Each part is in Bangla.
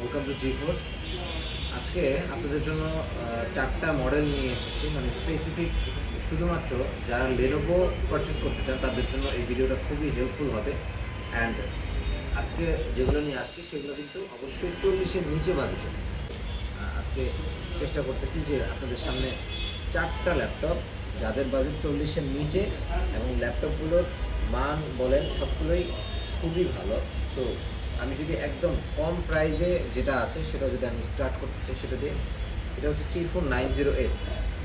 Welcome to GeForce. আজকে আপনাদের জন্য চারটা মডেল নিয়ে এসেছি, মানে স্পেসিফিক শুধুমাত্র যারা লেনোভো পারচেস করতে চান তাদের জন্য এই ভিডিওটা খুবই হেল্পফুল হবে। অ্যান্ড আজকে যেগুলো নিয়ে আসছি সেগুলো কিন্তু অবশ্যই 40-এর নিচে বাজেটে। আজকে চেষ্টা করতেছি যে আপনাদের সামনে চারটা ল্যাপটপ যাদের বাজেট 40-এর নিচে এবং ল্যাপটপগুলোর মান বলেন সবগুলোই খুবই ভালো। তো আমি যদি একদম কম প্রাইসে যেটা আছে সেটা যদি আমি স্টার্ট করতে চাই সেটা দিয়ে, এটা হচ্ছে T490S।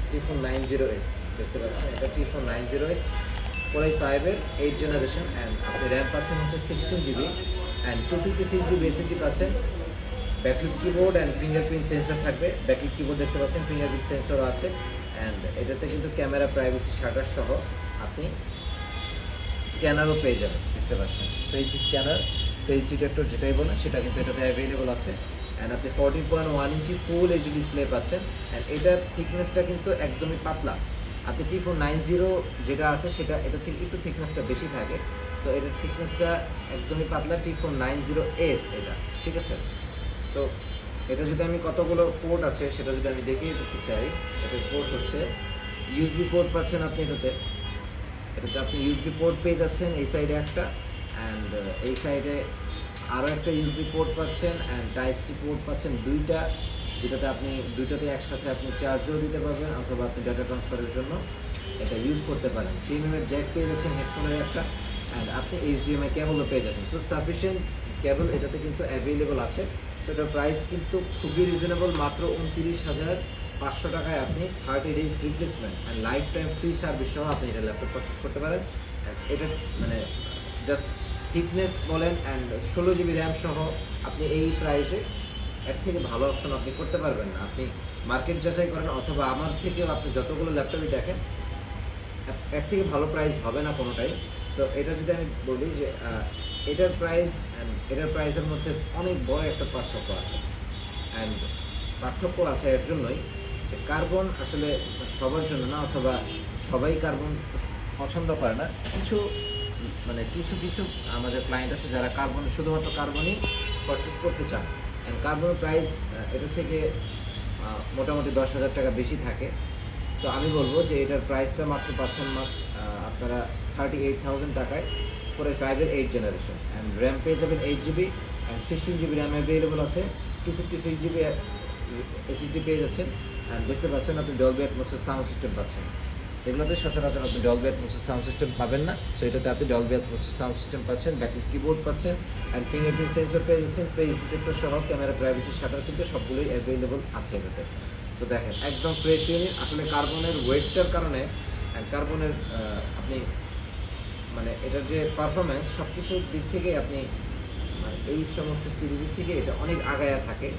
T490S দেখতে পাচ্ছেন, এটা T490S Core i5-এর 8th generation. And আপনি র্যাম পাচ্ছেন হচ্ছে 16 GB অ্যান্ড 256 GB SSD পাচ্ছেন। Backlit keyboard and fingerprint sensor থাকবে। ব্যাকলিট কিবোর্ড দেখতে পাচ্ছেন, ফিঙ্গারপ্রিন্ট সেন্সরও আছে। অ্যান্ড এটাতে কিন্তু ক্যামেরা প্রাইভেসি শাটার সহ আপনি স্ক্যানারও পেয়ে যাবেন, দেখতে পাচ্ছেন ফেস স্ক্যানার, ফেস ডিটেক্টর যেটাই বলেন সেটা কিন্তু এটাতে অ্যাভেলেবল আছে। অ্যান্ড আপনি 14.1 ইঞ্চি ফুল এইচডি ডিসপ্লে পাচ্ছেন। অ্যান্ড এটার থিকনেসটা কিন্তু একদমই পাতলা। আপনি T490 যেটা আছে সেটা এটা থেকে একটু থিকনেসটা বেশি থাকে, তো এটার থিকনেসটা একদমই পাতলা। T490S এটা, ঠিক আছে। তো এটা যদি আমি কতগুলো পোর্ট আছে সেটা যদি আমি দেখিয়ে দিতে চাই, এটার পোর্ট হচ্ছে ইউএসবি পোর্ট পাচ্ছেন আপনি এটাতে আপনি ইউএসবি পোর্ট পেয়ে যাচ্ছেন এই সাইডে একটা, অ্যান্ড এই সাইডে আরও একটা ইউএসবি পোর্ট পাচ্ছেন, অ্যান্ড টাইপ সি পোর্ট পাচ্ছেন দুইটা, যেটাতে আপনি দুইটাতে একসাথে আপনি চার্জও দিতে পারবেন অথবা আপনি ডাটা ট্রান্সফারের জন্য এটা ইউজ করতে পারেন। 3mm জ্যাক পেয়ে যাচ্ছেন হেডফোনের একটা, অ্যান্ড আপনি HDMI কেবলও পেয়ে যাচ্ছেন। সো সাফিসিয়েন্ট কেবল এটাতে কিন্তু অ্যাভেলেবল আছে। সেটার প্রাইস কিন্তু খুবই রিজনেবল, মাত্র 29,500 টাকায় আপনি 30 days replacement and life time free service সহ আপনি এটা ল্যাপটপ পারচেস করতে পারেন। এটা মানে জাস্ট থিকনেস বলেন অ্যান্ড 16 GB র্যাম সহ আপনি এই প্রাইসে এর থেকে ভালো অপশন আপনি করতে পারবেন না। আপনি মার্কেট যাচাই করেন অথবা আমার থেকেও আপনি যতগুলো ল্যাপটপই দেখেন, এর থেকে ভালো প্রাইস হবে না কোনোটাই। সো এটা যদি আমি বলি যে এটার প্রাইস অ্যান্ড এটার প্রাইসের মধ্যে অনেক বড় একটা পার্থক্য আছে। অ্যান্ড পার্থক্য আছে এর জন্যই যে কার্বন আসলে সবার জন্য না, অথবা সবাই কার্বন পছন্দ করে না। কিছু মানে কিছু কিছু আমাদের ক্লায়েন্ট আছে যারা কার্বন, শুধুমাত্র কার্বনই পারচেস করতে চান। অ্যান্ড কার্বনের প্রাইস এটার থেকে মোটামুটি 10,000 টাকা বেশি থাকে। সো আমি বলবো যে এটার প্রাইসটা মাত্র পাচ্ছেন আপনারা 38,000 টাকায় Core i5-এর 8th generation. And RAM পেয়ে যাবেন 8 GB and 16 GB RAM available আছে। 256 GB SSD পেয়ে যাচ্ছেন। অ্যান্ড দেখতে পাচ্ছেন আপনি ডলবি অ্যাটমসের সাউন্ড সিস্টেম পাচ্ছেন। এগুলোতে সচরাচর আপনি ডলবি অ্যাটমসের সাউন্ড সিস্টেম পাবেন না, সো এটাতে আপনি ডলবি অ্যাটমসের সাউন্ড সিস্টেম পাচ্ছেন, ব্যাকলিট কিবোর্ড পাচ্ছেন, অ্যান্ড ফিঙ্গারপ্রিন্ট সেন্সর পেয়ে যাচ্ছেন, ফেস ডিটেক্টর সহ ক্যামেরা প্রাইভেসি শাটার কিন্তু সবগুলোই অ্যাভেলেবল আছে এটাতে। সো দেখেন একদম ফ্রেশ ইউনিট। আসলে কার্বনের ওয়েটটার কারণে অ্যান্ড কার্বনের আপনি মানে এটার যে পারফরমেন্স সব কিছুর দিক থেকে আপনি মানে এই সমস্ত সিরিজের থেকে এটা অনেক আগায়া থাকে,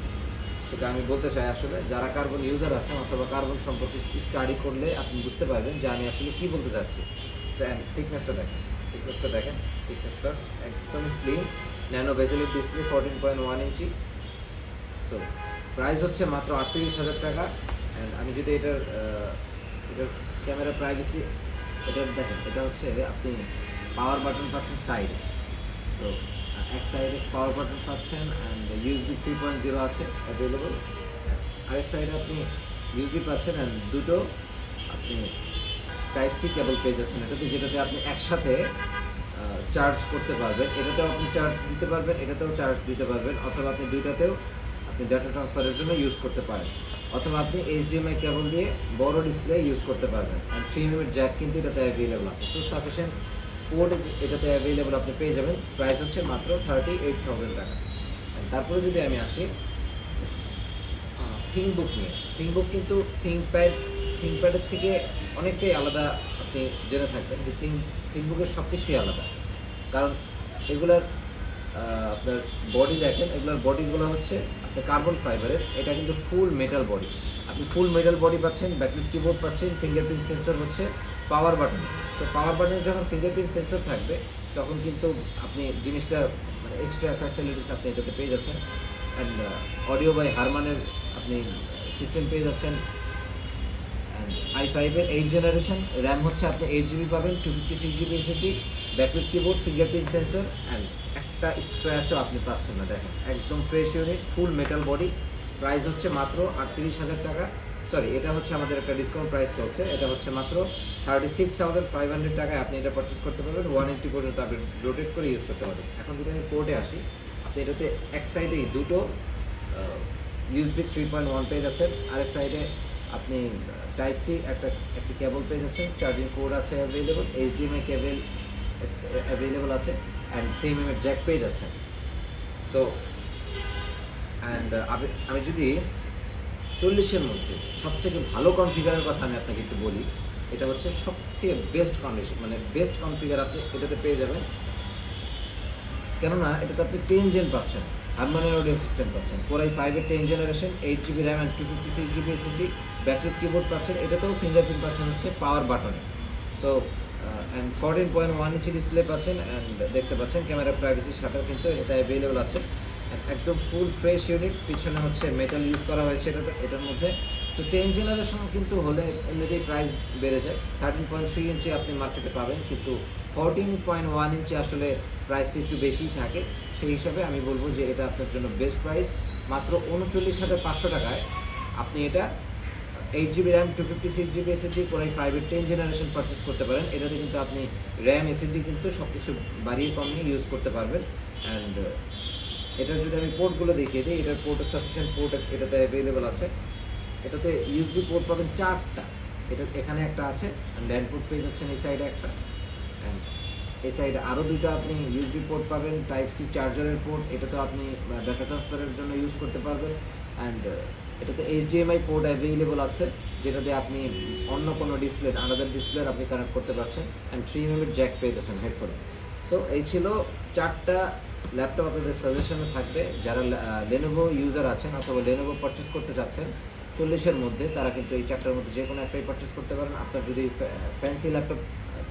সেটা আমি বলতে চাই। আসলে যারা কার্বন ইউজার আছেন অথবা কার্বন সম্পর্কে স্টাডি করলে আপনি বুঝতে পারবেন যে আমি আসলে কী বলতে চাচ্ছি। সো থিকনেসটা দেখেন, থিকনেসটা একদম স্লিম, ন্যানো ভেজেলের ডিসপ্লে, 14.1 ইঞ্চি। সো প্রাইস হচ্ছে মাত্র 38,000 টাকা। অ্যান্ড আমি যদি এটার ক্যামেরা প্রাইভেসি এটা দেখেন, এটা হচ্ছে আপনি পাওয়ার বাটন পাচ্ছেন সাইডে। সো এক সাইডে পাওয়ার বাটন পাচ্ছেন অ্যান্ড USB 3.0 আছে অ্যাভেলেবল। আরেক সাইডে আপনি USB পাচ্ছেন অ্যান্ড দুটো আপনি টাইপ সি কেবল পেয়ে যাচ্ছেন এটাতে, যেটাতে আপনি একসাথে চার্জ করতে পারবেন। এটাতেও আপনি চার্জ দিতে পারবেন, এটাতেও চার্জ দিতে পারবেন, অথবা আপনি দুইটাতেও আপনি ডাটা ট্রান্সফারের জন্য ইউজ করতে পারেন, অথবা আপনি HDMI কেবল দিয়ে বড় ডিসপ্লে ইউজ করতে পারবেন। অ্যান্ড 3mm জ্যাক কিন্তু এটাতে অ্যাভেলেবল আছে। সো সাফিসিয়েন্ট পোর্ট এটাতে অ্যাভেলেবল আপনি পেয়ে যাবেন। প্রাইস হচ্ছে মাত্র 38,000 টাকা। তারপরে যদি আমি আসি থিংকবুক নিয়ে, থিংকবুক কিন্তু থিংকপ্যাডের থেকে অনেকটাই আলাদা। আপনি জেনে থাকবেন যে থিংকবুকের সব কিছুই আলাদা, কারণ এগুলার আপনার বডি দেখেন, এগুলোর বডিগুলো হচ্ছে আপনার কার্বন ফাইবারের। এটা কিন্তু ফুল মেটাল বডি, আপনি ফুল মেটাল বডি পাচ্ছেন, ব্যাকলিট কিবোর্ড পাচ্ছেন, ফিঙ্গারপ্রিন্ট সেন্সর হচ্ছে পাওয়ার বাটন। তো পাওয়ার বাটনে যখন ফিঙ্গারপ্রিন্ট সেন্সর থাকবে তখন কিন্তু আপনি জিনিসটা মানে এক্সট্রা ফ্যাসিলিটিস আপনি এটাতে পেয়ে যাচ্ছেন। অ্যান্ড অডিও বাই হারমানের আপনি সিস্টেম পেয়ে যাচ্ছেন। অ্যান্ড i5-এর 8th জেনারেশন, র্যাম হচ্ছে আপনি 8 GB পাবেন, 256 GB SSD, backlit keyboard, fingerprint sensor. And একটা স্ক্র্যাচও আপনি পাচ্ছেন না। দেখেন একদম ফ্রেশ ইউনিট, ফুল মেটাল বডি। প্রাইস হচ্ছে মাত্র 38,000 টাকা। সরি, এটা হচ্ছে আমাদের একটা ডিসকাউন্ট প্রাইস চলছে, এটা হচ্ছে মাত্র 36,500 টাকায় আপনি এটা পারচেস করতে পারবেন। 180 পর্যন্ত আপনি রোটেট করে ইউজ করতে পারবেন। এখন যদি আমি পোর্টে আসি, আপনি এটাতে এক সাইডেই দুটো ইউএসবি 3.1 পেজ আছে, আরেক সাইডে আপনি টাইপ সি একটি কেবল পেজ আছে, চার্জিং পোর্ট আছে অ্যাভেলেবল, এইচডিএমআই কেবল অ্যাভেলেবল আছে, অ্যান্ড 3 mm জ্যাক পেজ আছে। সো অ্যান্ড আমি যদি 40-এর মধ্যে সবথেকে ভালো কনফিগারের কথা আমি আপনাকে একটু বলি, এটা হচ্ছে সবথেকে বেস্ট কন্ডিশন, মানে বেস্ট কনফিগার আপনি এটাতে পেয়ে যাবেন। কেননা এটাতে আপনি 10 জেন পাচ্ছেন, হারমোনিয়াম অডিও সিস্টেম পাচ্ছেন, Core i5-এর 10 generation, 8 GB RAM and 256 GB SSD, backlit keyboard পাচ্ছেন, এটাতেও ফিঙ্গারপ্রিন্ট পাচ্ছেন হচ্ছে পাওয়ার বাটনে। সো অ্যান্ড 14.1 ইঞ্চি ডিসপ্লে পাচ্ছেন, অ্যান্ড দেখতে পাচ্ছেন ক্যামেরা প্রাইভেসি শাটার কিন্তু এটা অ্যাভেলেবল আছে। একদম ফুল ফ্রেশ ইউনিট, পিছনে হচ্ছে মেটাল ইউজ করা হয়েছে এটার মধ্যে। তো 10 জেনারেশন কিন্তু হলে এমনিতেই প্রাইস বেড়ে যায়। 13.3 ইঞ্চি আপনি মার্কেটে পাবেন, কিন্তু 14.1 ইঞ্চি আসলে প্রাইসটা একটু বেশিই থাকে। সেই হিসাবে আমি বলবো যে এটা আপনার জন্য বেস্ট প্রাইস। মাত্র 39,500 টাকায় আপনি এটা 8 GB RAM, 256 GB SSD, Core i5-এর 10 generation purchase করতে পারেন। এটাতে কিন্তু আপনি র্যাম, SSD কিন্তু সব কিছু বাড়িয়ে কমিয়ে ইউজ করতে পারবেন। অ্যান্ড এটার যদি আমি পোর্টগুলো দেখিয়ে দিই, এটার পোর্টের সাফিসিয়েন্ট পোর্ট এটাতে অ্যাভেলেবেল আছে। এটাতে ইউএসবি পোর্ট পাবেন 4টা, এখানে একটা আছে, ল্যান্ড পোর্ট পেয়ে যাচ্ছেন এই সাইডে একটা, অ্যান্ড এই সাইডে আরও 2টা আপনি ইউএসবি পোর্ট পাবেন, টাইপ সি চার্জারের পোর্ট, এটাতে আপনি ডাটা ট্রান্সফারের জন্য ইউজ করতে পারবেন। অ্যান্ড এটাতে এইচডিএমআই পোর্ট অ্যাভেলেবল আছে, যেটাতে আপনি অন্য কোনো ডিসপ্লে, আলাদা ডিসপ্লে আপনি কানেক্ট করতে পারছেন, অ্যান্ড 3 mm জ্যাক পেয়ে যাচ্ছেন হেডফোন। সো এই ছিল 4টা ল্যাপটপ আপনাদের সাজেশনে থাকবে। যারা লেনোভো ইউজার আছেন অথবা লেনোভো পারচেস করতে চাচ্ছেন 40-এর মধ্যে, তারা কিন্তু এই 4টার মধ্যে যে কোনো একটাই পারচেস করতে পারেন। আপনার যদি ফ্যান্সি ল্যাপটপ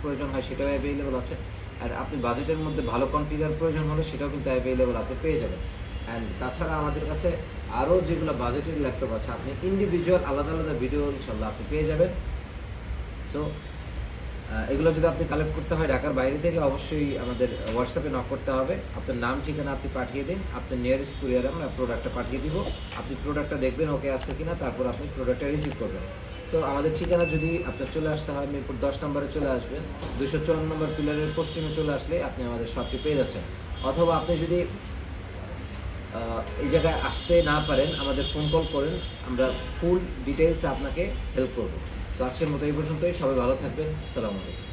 প্রয়োজন হয় সেটাও অ্যাভেলেবল আছে, আর আপনি বাজেটের মধ্যে ভালো কনফিগার প্রয়োজন হলে সেটাও কিন্তু অ্যাভেলেবল আপনি পেয়ে যাবেন। অ্যান্ড তাছাড়া আমাদের কাছে আরও যেগুলো বাজেটের ল্যাপটপ আছে, আপনি ইন্ডিভিজুয়াল আলাদা আলাদা ভিডিও ইনশাল্লাহ আপনি পেয়ে যাবেন। সো এগুলো যদি আপনি কালেক্ট করতে হয় ঢাকার বাইরে থেকে, অবশ্যই আমাদের হোয়াটসঅ্যাপে নক করতে হবে। আপনার নাম ঠিকানা আপনি পাঠিয়ে দিন, আপনার নিয়ারেস্ট কুরিয়ারে আমরা প্রোডাক্টটা পাঠিয়ে দিব। আপনি প্রোডাক্টটা দেখবেন ওকে আছে কিনা, তারপর আপনি প্রোডাক্টটা রিসিভ করবেন। সো আমাদের ঠিকানা যদি আপনার চলে আসতে হয়, মিরপুর 10 নম্বরে চলে আসবেন, 254 নম্বর পিলারের পশ্চিমে চলে আসলে আপনি আমাদের শপটি পেয়ে যাচ্ছেন। অথবা আপনি যদি এই জায়গায় আসতে না পারেন, আমাদের ফোন কল করেন, আমরা ফুল ডিটেলসে আপনাকে হেল্প করব। তো আজকের মতো এই পর্যন্তই, সবাই ভালো থাকবেন। আসসালামু আলাইকুম।